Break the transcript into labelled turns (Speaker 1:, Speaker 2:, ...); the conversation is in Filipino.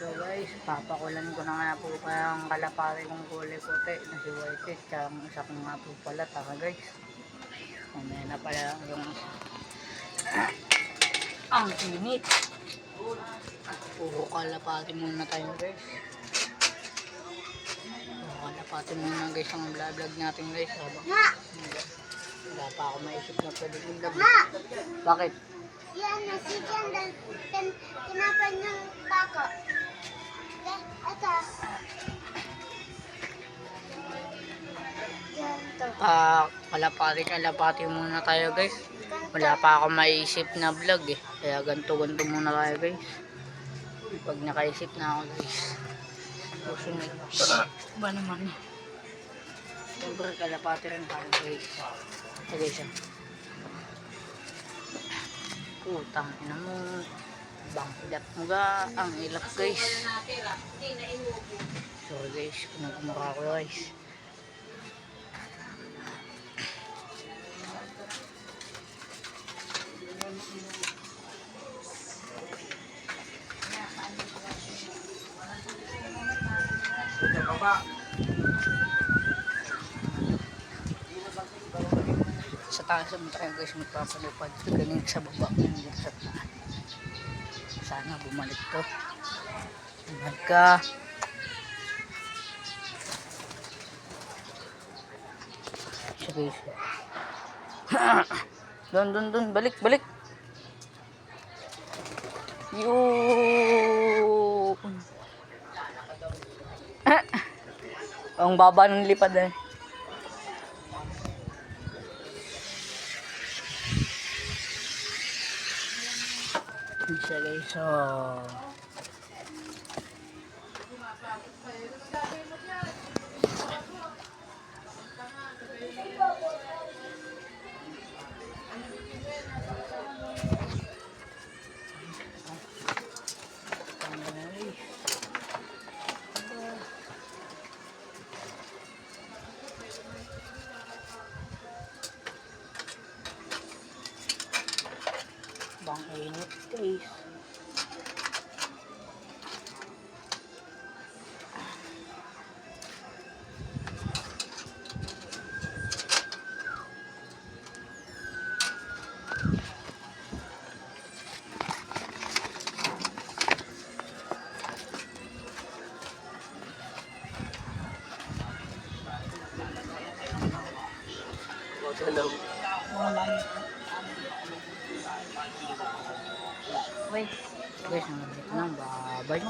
Speaker 1: So guys, papakulan ko na nga po kayang kalapari kong kulay puti na si Whitey. Kaya ang isa ko nga po pala, taka guys. Mamaya na pala yung ang init. Puro kalapati muna tayo guys. Puro kalapati muna guys ang vlog natin guys. Wala pa ako maisip na pwede i-vlog. Bakit?
Speaker 2: Yan, nasikan dan kinapan ng bako. Ito. Ganito.
Speaker 1: Kalapati muna tayo guys. Wala pa ako maisip na vlog eh. Kaya ganto muna tayo guys. Pag nakaisip na ako guys. Susunod. Ba naman eh. Siyempre kalapati rin tayo guys. Ito guys ah. Putang ina mo. Bang ilap mo ga. Ang ilap guys. Sorry guys. Pinagmura ko guys. Sa taas naman tayo guys magpapalipad. Galing sa baba. Sa taas. Sana bumalik to. Bumalik ka. Siya guys. Doon. Balik. Yun. Ang baba ng lipad eh. Siya guys, so bang init guys. Wait, guys, nang babay.